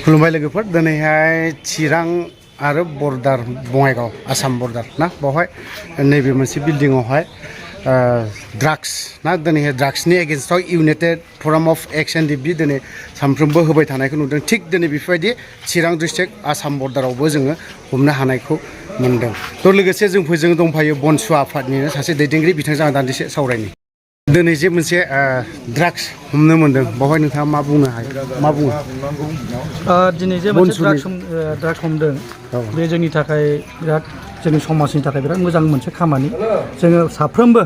खुलुमबाय लोगोफोर दिनैहाय चिरां आरो बर्डार बङाइगाव आसाम बर्डार ना बावहाय नैबे मोनसे बिल्डिंआवहाय ड्राग्स ना दिनैहाय ड्राग्सनि एगेन्स्टआव इउनाइटेड फराम अफ एक्सन दिबि दिनै सानफ्रोमबो होबाय थानायखौ नुदों थिग दिनै बेफोरबायदि चिरां डिस्ट्रिक्ट आसाम बर्डारावबो जोङो हमनो हानायखौ मोनदों थ' लोगोसे जोंफोरजों दंफायो बनसु आफादनिनो सासे दैदेनगिरि बिथांजों आं दान्दिसे सावरायनि दिनै जे मोनसे ड्राग्स हमनो मोनदों बावहाय नोंथाङा मा बुंनो हायो मा बुङो दिनै जे मोनसे ड्राग्स हमदों बे जोंनि थाखाय बिराद जोंनि समाजनि थाखाय बिराद मोजां मोनसे खामानि जोङो साफ्रोमबो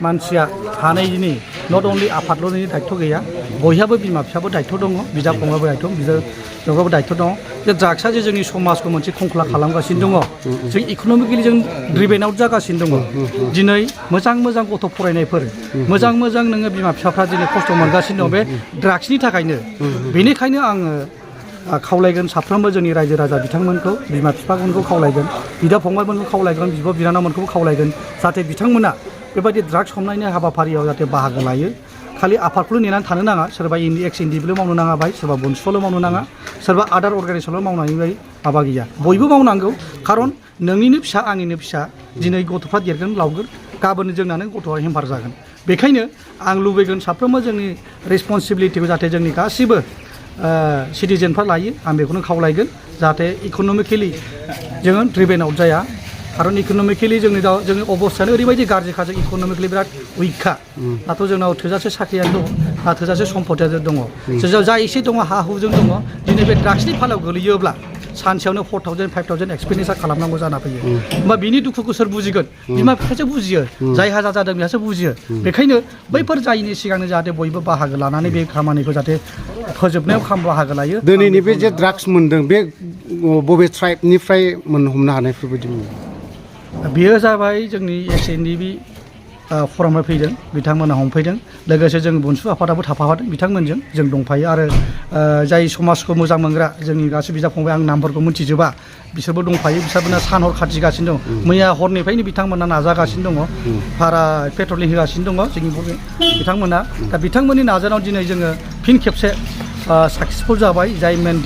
मानसिया हानायनि नट अनलि आफादल'नि दायित्व गैया बयहाबो बिमा बिफाबो दायित्व दङ बिदा फंबायबो दायित्व बिदा फंबायबो दायित्व दङ जे ड्राग्सआ जे जोंनि समाजखौ मोनसे खंख्ला खालामगासिनो दङ जों इक'नमिकेलि जों ड्रिभेन आउट जागासिनो दङ दिनै मोजां मोजां गथ' फरायनायफोर मोजां मोजां नोङो बिमा बिफाफ्रा दिनै खस्थ' मोनगासिनो दं बे ड्राग्सनि थाखायनो बेनिखायनो आङो खावलायगोन साफ्रोमबो जोंनि रायजो राजा बिथांमोनखौ बिमा बिफामोनखौ खावलायगोन बिदा फंबायमोनखौ खावलायगोन बिब' बिनानावमोनखौ खावलायगोन जाहाथे बिथांमोना बेबायदि ड्राग्स हमनायनि हाबाफारियाव जाहाथे बाहागो लायो खालि आफादखौल' नेनानै थानो नाङा सोरबा एक्स एनडिबिल' मावनो नाङा बाय सोरबा बनसुल' मावनो नाङा सोरबा आदार अर्गानाइजेसनल' मावनानै माबा गैया बयबो मावनांगौ खारन नोंनिनो फिसा आंनिनो फिसा दिनै गथ'फ्रा देरगोन लावगोन गाबोन जोंनानो गथ'आ हेम्पार जागोन बेखायनो आं लुबैगोन साफ्रोमबो जोंनि रेसपन्सिबिलिटिखौ जाहाथे जोंनि गासिबो सिटिजेनफ्रा लायो आं बेखौनो खावलायगोन जाहाथे इक'नमिकेलि जोङो ड्रिभेन आउट जाया खारन इक'नमिकेलि जोंनि अबस्थायानो ओरैबायदि गाज्रिखा जों इक'नमिकेलि बिराद उइकखा दाथ' जोंनाव थोजासे साख्रियानो दङ थोजासे सम्पतियानो दङ जा एसे दङ हा हुजों दङ दिनै बे ड्राग्सनि फालाव गोलैयोब्ला सानसेयावनो 4,000 5,000 एक्सपेन्डिचार खालामनांगौ जाना फैयो होमबा बिनि दुखुखौ सोर बुजिगोन बिमा बिफायासो बुजियो जायहा जादों बेहासो बुजियो बेखायनो बैफोर जायैनि सिगांनो जाहाथे बयबो बाहागो लानानै बे खामानिखौ जाहाथे फोजोबनायाव बाहागो लायो दिनैनि बे जे ड्राग्स मोनदों बे बबे ट्राइबनिफ्राय हमनो हानायफोरबायदि बेयो जाबाय जोंनि एक्सएनडिबि फरामनिफ्राय फैदों बिथांमोना हमफैदों लोगोसे जों बनसु आफादाबो थाफादों बिथांमोनजों जों दंफायो आरो जाय समाजखौ मोजां मोनग्रा जोंनि गासै बिदा फंबाय आं नामफोरखौ मिथिजोबा बिसोरबो दंफायो बिसोरबो सान हर खाथिगासिनो दं मैया हरनिफ्रायनो बिथांमोना नाजागासिनो दङ भारा पेट्रलिं होगासिनो दङ जोंनि बिथांमोना दा बिथांमोननि नाजानायाव दिनै जोङो फिन खेबसे साक्सेसफुल जाबाय जाय मेन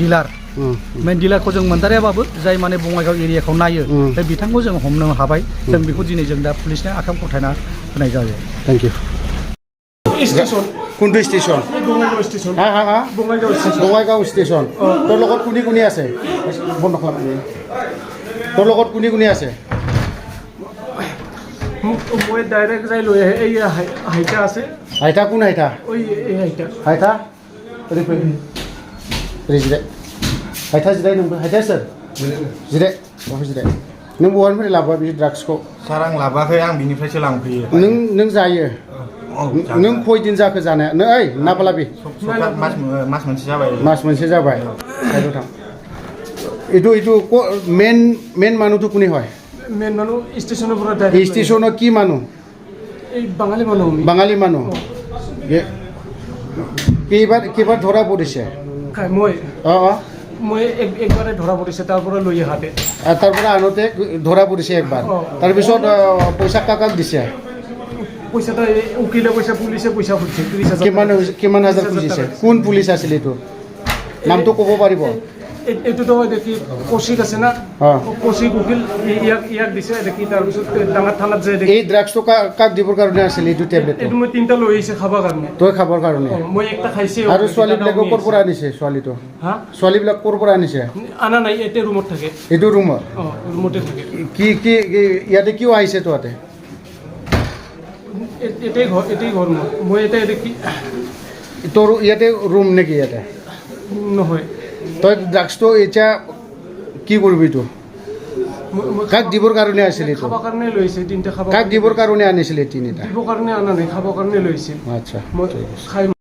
डिलारखौ जों मोनदारायाबाबो जाय माने बङाइगाव एरियाखौ नायो बे बिथांखौ जों हमनो हाबाय जों बेखौ दिनै जों दा पुलिसनो आखाम गथायना होनाय जायो थेंक इउ কোনটো ষ্টেচন বঙাইগাঁও ষ্টেচন তোৰ লগত কোনে আছে বন্ধ খালাম তোৰ লগত কোনে আছে মই ডাইৰেক্ট যাই লৈ আহে এই হাইটা আছে হাইটা কোন হাইটা ওই এই হাইটা হাইটা রিজিদে हायथा जिराय नोंबो हायथा सोर जिराय बहाय जिराय नों बहानिफ्राय लाबोआ बे ड्राग्सखौ सार आं लाबोआखै आं बिनिफ्रायसो लांफैयो नों जायो नों खयदिन जाखो जानाया नों ओइ नाबालाबि मास मोनसे जाबाय साइडआव थां এইটো মেন মানুহটো কোনে হয় মেন মানুহ ষ্টেচনৰ পৰা ডাইৰেক্ট ষ্টেচনৰ কি মানুহ এই বাঙালি মানুহ কেইবাৰ ধৰা পৰিছে মই একবাৰে ধৰা পৰিছে তাৰ পৰা লৈ আহাতে আনোতে ধৰা পৰিছে একবাৰ তাৰপিছত পইচা কাক দিছে পইচাটা উকিলে পইচা পুলিচে পইচা খুজিছে 30,000 কিমান হাজাৰ খুজিছে কোন পুলিচ আছিল এইটো নামটো ক'ব পাৰিব এইটোতো দেখি কৌশিক আছে না কৌশিক উকিল ইয়াক দিছে দেখি তাৰপিছত ডাঙৰ থানাত যায় দেখি এই ড্ৰাগছটো কাক দিবৰ কাৰণে আছিল এইটো টেবলেট এইটো মই 3টা লৈ আহিছে খাবৰ কাৰণে তই খাবৰ কাৰণে মই একটা খাইছে আৰু ছোৱালীবিলাকক ক'ৰ পৰা আনিছে ছোৱালীটো ছোৱালীবিলাক ক'ৰ পৰা আনিছে আনা নাই এতে ৰুমত থাকে এইটো ৰুমত ৰুমতে থাকে কি ইয়াতে কিয় আহিছে তো ইয়াতে এতেই ঘৰ মই এটা দেখি তোৰ ইয়াতে ৰুম নেকি ইয়াতে নহয় তই ড্ৰাগছটো এতিয়া কি কৰিবি তো কাক দিবৰ কাৰণে আছিল এইটো খাবৰ কাৰণে লৈছে 3টা খাবৰ কাক দিবৰ কাৰণে আনিছিলে 3টা দিবৰ কাৰণে আনা নাই খাবৰ কাৰণে লৈছে আচ্ছা মই খাই